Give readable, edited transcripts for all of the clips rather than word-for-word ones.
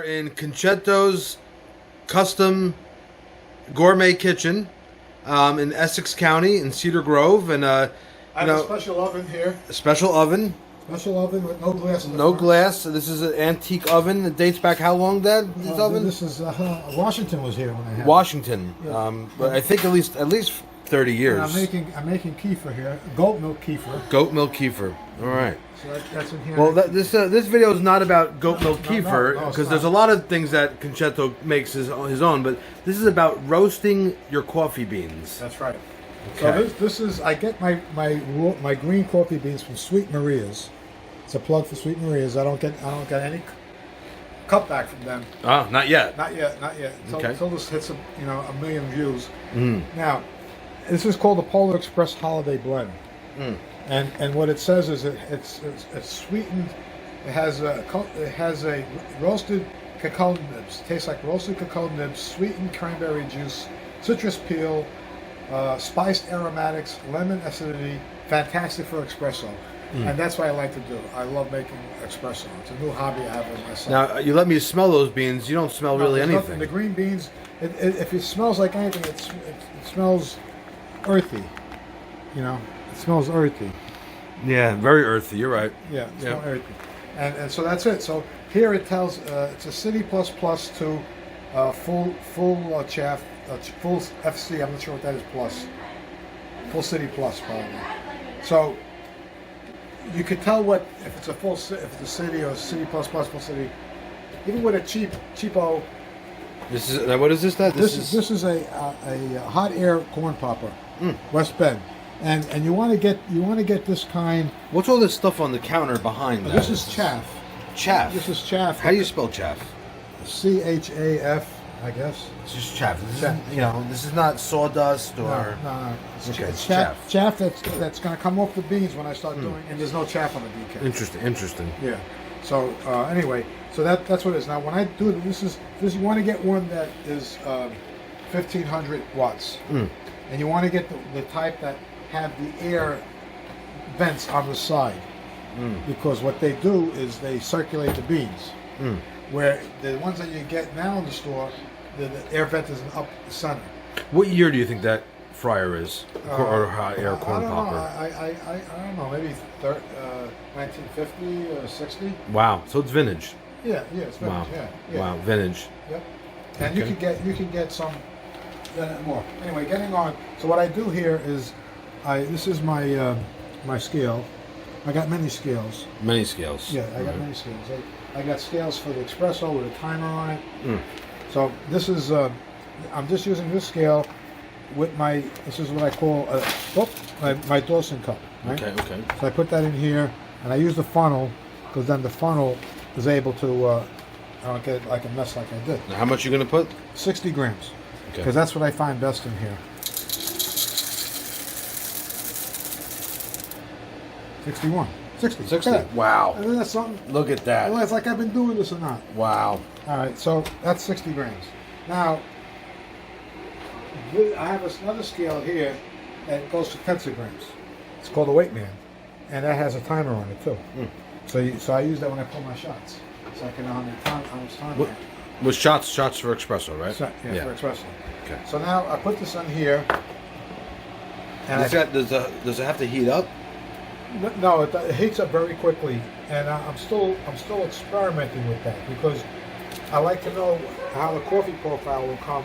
in Concetto's Custom Gourmet Kitchen in Essex County in Cedar Grove, and I have a special oven here. A special oven. Special oven with no glass in the No front. glass. So this is an antique oven that dates back how long, Dad? This oven? This is Washington was here when I had Washington. Yeah. But I think at least 30 years. And I'm making kefir here, goat milk kefir. Goat milk kefir. All right. So that's in here. Well, this video is not about goat milk kefir, no, because there's a lot of things that Concetto makes his own, but this is about roasting your coffee beans. That's right. Okay. So this is, I get my green coffee beans from Sweet Maria's. It's a plug for Sweet Maria's. I don't get any cutback from them. Ah, not yet. Not yet. Until this hits a million views. Mm. Now, this is called the Polar Express Holiday Blend. Mm. And what it says is it's sweetened. It has a roasted cacao nibs. Tastes like roasted cacao nibs, sweetened cranberry juice, citrus peel, spiced aromatics, lemon acidity. Fantastic for espresso. Mm. And that's what I like to do. I love making espresso. It's a new hobby I have with myself. Now, you let me smell those beans. You don't smell really anything. Nothing. The green beans, if it smells like anything, it smells earthy. It smells earthy. Yeah, very earthy. You're right. Yeah, it smells earthy. And so that's it. So here it tells it's a City Plus Plus to full chaff, full FC. I'm not sure what that is. Plus, full City Plus probably. So you could tell if it's a city or City Plus Plus full city. Even with a cheapo. This is what is this? This is a hot air corn popper, West Bend, and you want to get this kind. What's all this stuff on the counter behind that? This is chaff. Chaff. This is chaff. How do you spell chaff? CHAF, I guess. It's just chaff. This is not sawdust or. No. It's chaff. Chaff that's going to come off the beans when I start doing, and there's no chaff on the decal. Interesting. Yeah. So anyway, so that's what it is. Now when I do this, you want to get one that is 1500 watts, and you want to get the type that have the air vents on the side, because what they do is they circulate the beans. Where the ones that you get now in the store, the air vent is up the center. What year do you think that fryer is? Or hot air corn popper? I don't know. Maybe 1950 or 60. Wow. So it's vintage. Yeah, it's vintage. Wow. Yeah. Wow, vintage. Yep. And you can get some more. Anyway, getting on. So what I do here is, this is my my scale. I got many scales. Many scales. Yeah, I got many scales. I got scales for the espresso with a timer on it. So this is, I'm just using this scale with this is what I call my Dawson cup. Right? Okay. So I put that in here, and I use the funnel, because then the funnel is able to, I don't get it like a mess like I did. Now how much you going to put? 60 grams. Okay. Because that's what I find best in here. 61. 60. 60. Yeah. Wow. Isn't that something? Look at that. Well, it's like I've been doing this or not. Wow. All right, so that's 60 grams. Now, I have another scale here that goes to 10 grams. It's called a weight man, and that has a timer on it too. So I use that when I pull my shots, so I can know how much time. With shots for espresso, right? For espresso. Okay. So now I put this on here. And does it have to heat up? No, it heats up very quickly, and I'm still experimenting with that, because I like to know how the coffee profile will come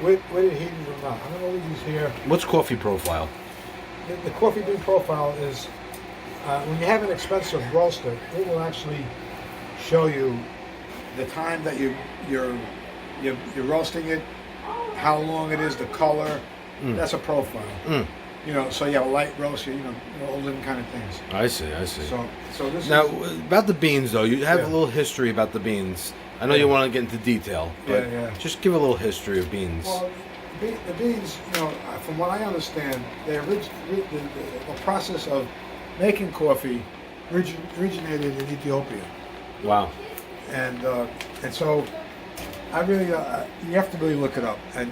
with it heated or not. I'm going to use here. What's coffee profile? The coffee bean profile is when you have an expensive roaster, it will actually show you the time that you're roasting it, how long it is, the color. That's a profile. So you have a light roast, all different kind of things. I see. So this now, about the beans, though, you have a little history about the beans. I know you want to get into detail, but just give a little history of beans. Well, the beans, from what I understand, the process of making coffee originated in Ethiopia. Wow. And so I really, you have to really look it up and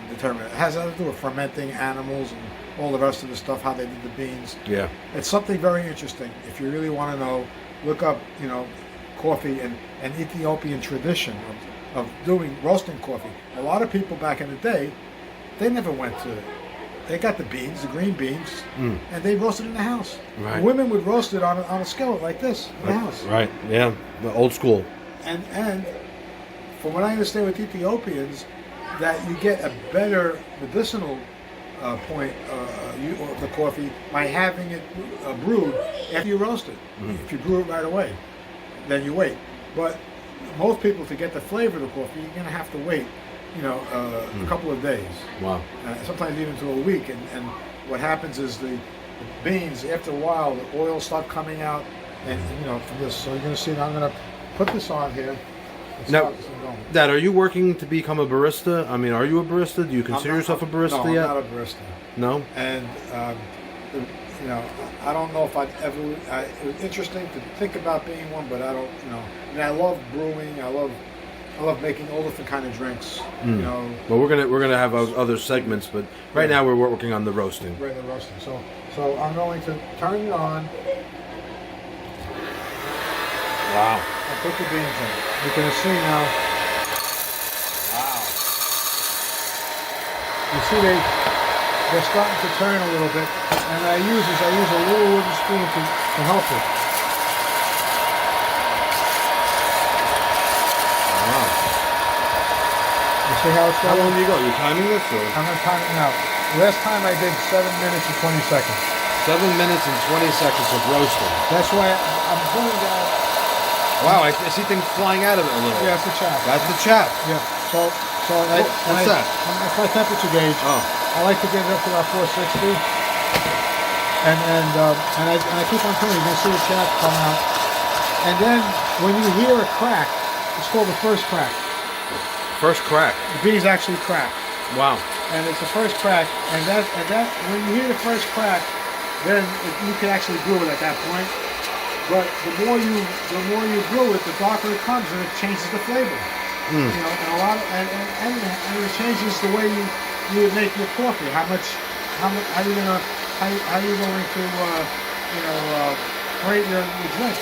determine it. It has nothing to do with fermenting animals and all the rest of the stuff, how they did the beans. Yeah. It's something very interesting. If you really want to know, look up, coffee and Ethiopian tradition of doing roasting coffee. A lot of people back in the day, they never went to. They got the beans, the green beans, and they roasted in the house. Right. The women would roast it on a skillet like this in the house. Right. Yeah. The old school. And from what I understand with Ethiopians, that you get a better medicinal point of the coffee by having it brewed after you roast it. If you brew it right away, then you wait. But most people, to get the flavor of the coffee, you're going to have to wait, a couple of days. Wow. Sometimes even to a week. And what happens is the beans, after a while, the oils start coming out, and from this. So you're going to see. Now I'm going to put this on here. Now, Dad, are you working to become a barista? I mean, are you a barista? Do you consider yourself a barista yet? No, I'm not a barista. No? And, I don't know if I'd ever... it was interesting to think about being one, but I don't, I love brewing. I love making all different kind of drinks, Well, we're gonna have other segments, but right now we're working on the roasting. Right, the roasting. So I'm going to turn it on. Wow. I put the beans in. You can see now. Wow. You see they're starting to turn a little bit, and I use a little wooden spoon to help it. Wow. You see how it's How going? long do you go? You're timing this, or? I'm going to time it now. Last time I did 7 minutes and 20 seconds. 7 minutes and 20 seconds of roasting. That's why I'm doing that. Wow, I see things flying out of it a little. Yeah, it's the chaff. That's the chaff. Yeah. What's that? That's my temperature gauge. Oh. I like to get it up to about 460. And I keep on turning. You can see the chaff come out. And then when you hear a crack, it's called the first crack. First crack. The bees actually crack. Wow. And it's the first crack. And that when you hear the first crack, then you can actually brew it at that point. But the more you brew it, the darker it comes, and it changes the flavor. And and it changes the way you would make your coffee. How are you going to create your drink?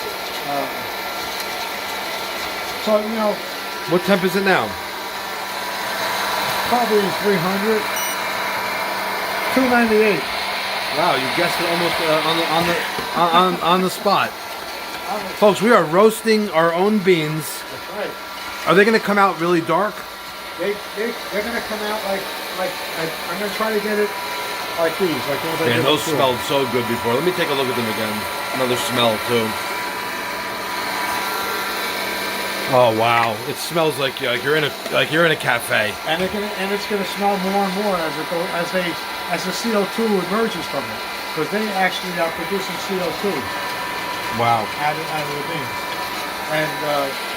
What temp is it now? Probably 300, 298. Wow, you guessed it almost on the spot. Folks, we are roasting our own beans. That's right. Are they going to come out really dark? They're going to come out like I'm going to try to get it like these. Man, those smelled so good before. Let me take a look at them again. Another smell too. Oh wow! It smells like you're in a cafe. And it's going to smell more and more as the CO2 emerges from it, because they actually are producing CO2. Wow! Out of the beans, and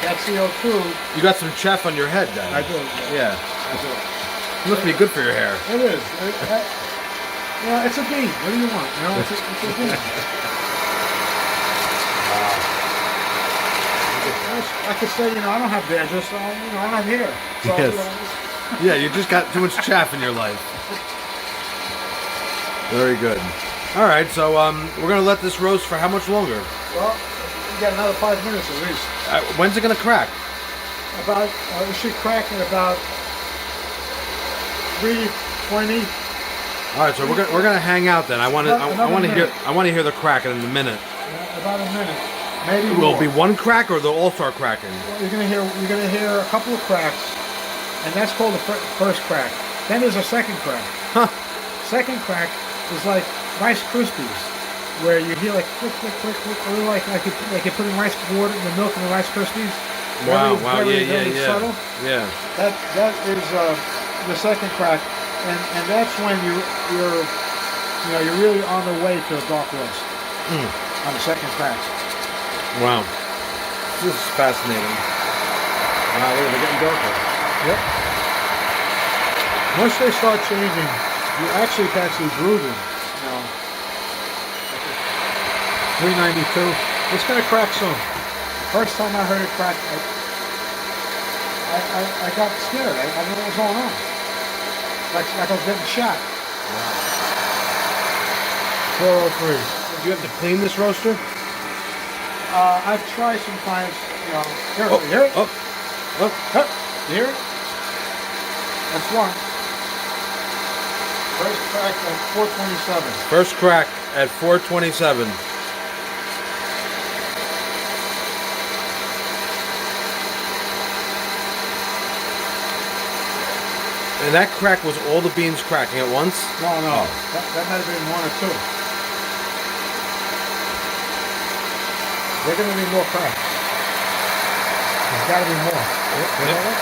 that CO2. You got some chaff on your head, then. I do. Yeah. I do. It must be good for your hair. It is. It's a bean. What do you want? It's a bean. I could say, I don't have dandruff, so I don't have hair. So, Yes. Yeah, you just got too much chaff in your life. Very good. All right, so we're gonna let this roast for how much longer? Well, you got another 5 minutes at least. When's it gonna crack? About it should crack in about 3:20. All right, so we're gonna hang out then. I want to hear the cracking in a minute. About a minute, maybe. Will it be one crack or they'll all start cracking? Well, you're gonna hear a couple of cracks, and that's called the first crack. Then there's a second crack. Huh. Second crack is like Rice Krispies, where you hear like click, click, click, click, a little like you're putting rice water in the milk in the Rice Krispies. Wow, very subtle. Yeah. That is the second crack, and that's when you're really on the way to a dark roast. On the second crack. Wow. This is fascinating. Wow, they're getting darker. Yep. Once they start changing, you actually can brew them. 392. It's going to crack soon. First time I heard it crack, I got scared. I didn't know what was going on. Like I was getting shot. Wow. 403. Do you have to clean this roaster? I've tried sometimes. You know, here, Oh, you hear it? oh, oh. Huh, you hear it? That's one. First crack at 427. First crack at 427. And that crack was all the beans cracking at once? No, no. Oh. That might have been one or two. They're going to need more cracks. There's got to be more. You know that?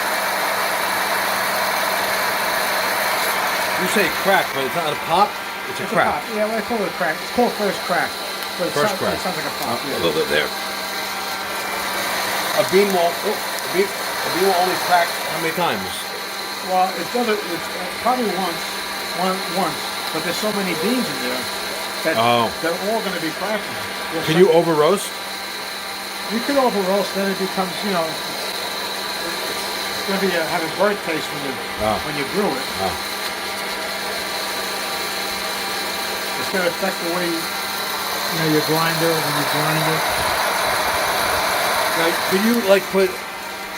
You say crack, but it's not a pop, it's a crack. A pop. Yeah, well, I call it a crack. It's called first crack. But it First crack. It sounds like a pop. A little bit there. A bean will only crack how many times? Well, it doesn't. It's probably once, but there's so many beans in there that they're all going to be cracking. Can you over roast? You could over roast, then it becomes, you know, it's going to be have a burnt taste when you brew it. It's going to affect the way your grinder when you grind it. Now, could you like put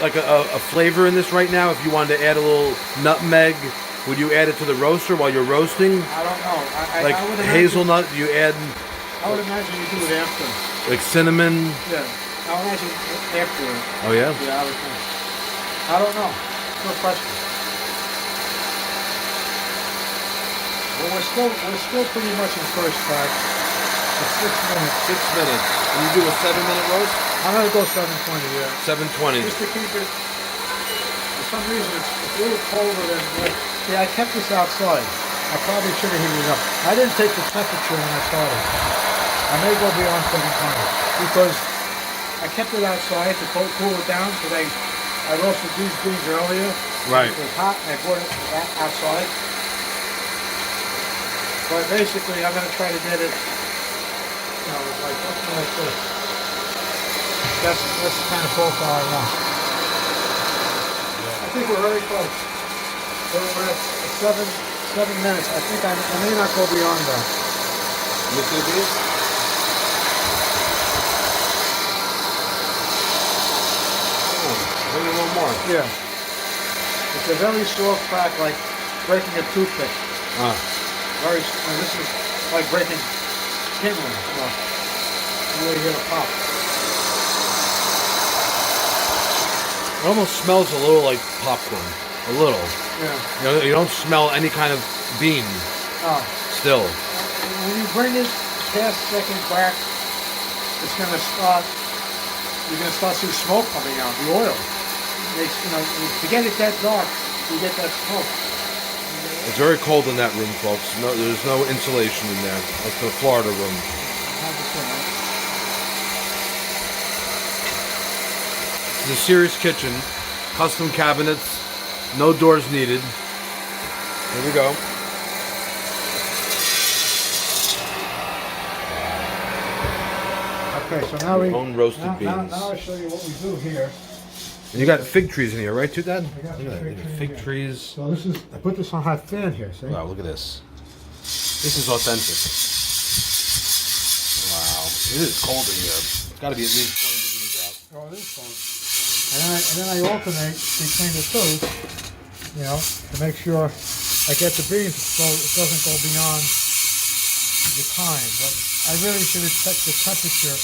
like a flavor in this right now? If you wanted to add a little nutmeg, would you add it to the roaster while you're roasting? I don't know. Like I would hazelnut, do you add? I would imagine you do it after. Like cinnamon? Yeah. I would imagine after it. Oh yeah? Yeah, I would think. I don't know. No question. Well, we're still pretty much in first crack. It's 6 minutes. 6 minutes. And you do a 7-minute roast? I'm gonna go 720. Yeah. 720. Just to keep it. For some reason, it's a little colder than. Yeah, I kept this outside. I probably should have heated it up. I didn't take the temperature when I started. I may go beyond 720 because I kept it outside to cool it down because I roasted these beans earlier. Right. It was hot and I brought it outside. But basically, I'm going to try to get it, like something like this. That's the kind of profile I want. I think we're very close. We're at 7 minutes. I think I may not go beyond that. Look at these. Maybe a little more. Yeah. It's a very soft crack, like breaking a toothpick. This is like breaking kindling. You really hear a pop. It almost smells a little like popcorn. A little. Yeah. You don't smell any kind of bean. Still. When you bring it past second crack, it's going to start. You're going to start seeing smoke coming out. The oil makes to get it that dark, you get that smoke. It's very cold in that room, folks. No, there's no insulation in there. That's the Florida room. It's a serious kitchen. Custom cabinets. No doors needed. Here we go. Okay, so now own roasted beans. Now I'll show you what we do here. And you got fig trees in here, right, too, Dad? I got Look at that. Fig trees. So I put this on hot fan here, see? Wow, look at this. This is authentic. Wow. It is cold in here. It's got to be at least 20 degrees out. Oh, it is cold. And then I alternate between the two, to make sure I get the beans so it doesn't go beyond the time. But I really should have checked the temperature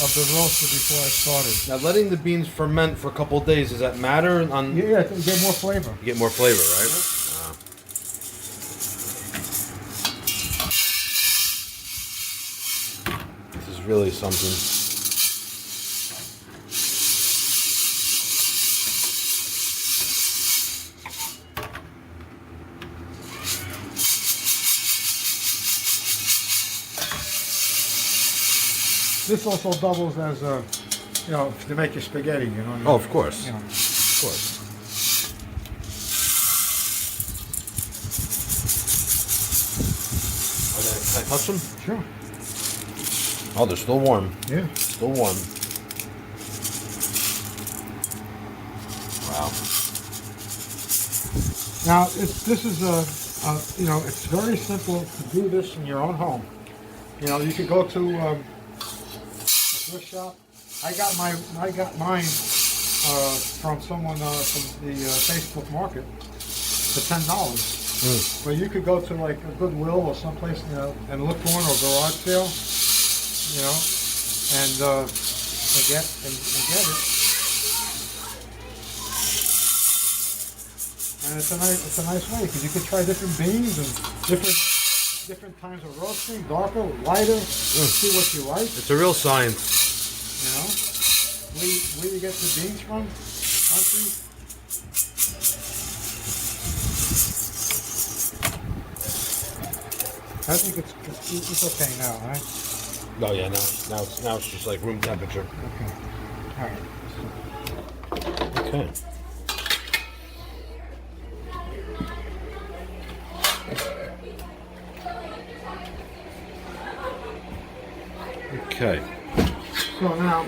of the roaster before I started. Now, letting the beans ferment for a couple of days, does that matter? Yeah, you get more flavor. You get more flavor, right? This is really something. This also doubles as to make your spaghetti, Oh, of course. Of course. Can I touch them? Sure. Oh, they're still warm. Yeah. Still warm. Wow. Now, this is it's very simple to do this in your own home. You could go to a thrift shop got mine from someone from the Facebook Market for $10. But you could go to like a Goodwill or someplace, you know, and look for one, or garage sale, you know, and get it. And it's a nice way because you can try different beans and different times of roasting, darker, lighter. See what you like. It's a real science. You know, where you get the beans from? Country. I think it's okay now, right? Oh yeah, now it's just like room temperature. Okay. All right. Okay. Okay. So now.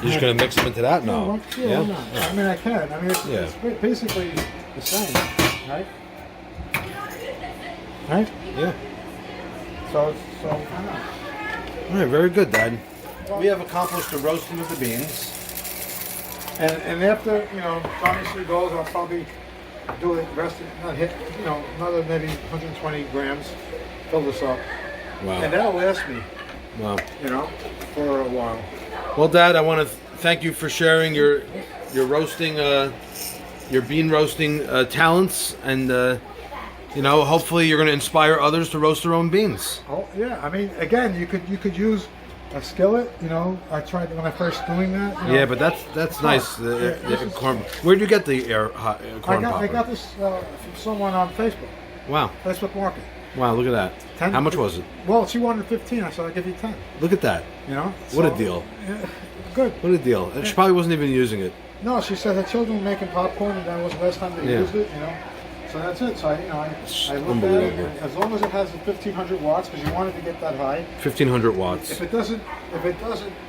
You're just gonna mix them into that now? Yeah. Why not? I mean, I can. I mean, it's basically the same, right? Right? Yeah. So why not? All right, very good, Dad. We have accomplished the roasting of the beans. And after, you know, Johnny C goes, I'll probably do it, another maybe 120 grams, fill this up. Wow. And that'll last me, Wow. you know, for a while. Well, Dad, I want to thank you for sharing your roasting, your bean roasting talents, and you know, hopefully you're going to inspire others to roast their own beans. Oh yeah, I mean, again, you could use a skillet. You know, I tried when I first doing that. You know. Yeah, but that's nice. The corn. Where'd you get the corn popper? I got this from someone on Facebook. Wow. Facebook Market. Wow, look at that. 10, How much was it? Well, she wanted 15. I said, I'll give you 10. Look at that. You know? What a deal. Yeah, good. What a deal. She probably wasn't even using it. No, she said her children were making popcorn, and that was the last time they used it, you know? So that's it. So, I looked at it. As long as it has the 1,500 watts, because you wanted to get that high. 1,500 watts. If it doesn't,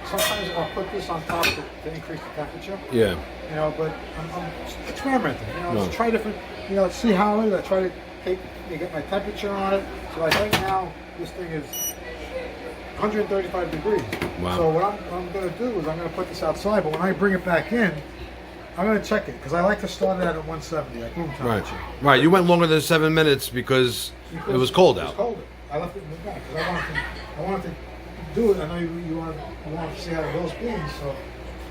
sometimes I'll put this on top to increase the temperature. Yeah. You know, but I'm experimenting. You know, let's try different, you know, see how it is. I try to get my temperature on it. So like right now, this thing is 135 degrees. Wow. So what I'm going to do is I'm going to put this outside, but when I bring it back in, I'm going to check it because I like to start it at 170, like room temperature. Right. You went longer than 7 minutes because it was cold out. It was colder. I left it in the back because I wanted to do it. I know you want to see how it goes beans, so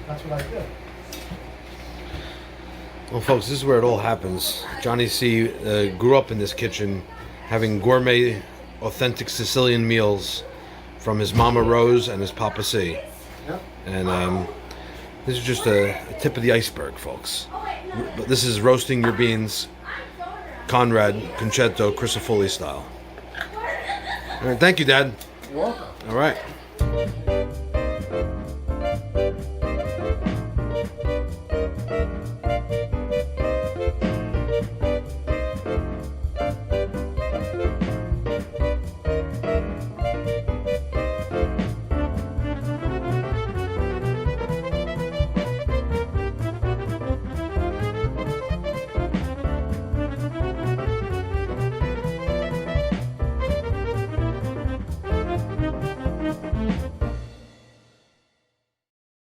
that's what I did. Well, folks, this is where it all happens. Johnny C. Grew up in this kitchen, having gourmet, authentic Sicilian meals from his Mama Rose and his Papa C. Yep. And this is just a tip of the iceberg, folks. But this is roasting your beans, Conrad Concetto Crisafulli style. All right, thank you, Dad. You're welcome. All right.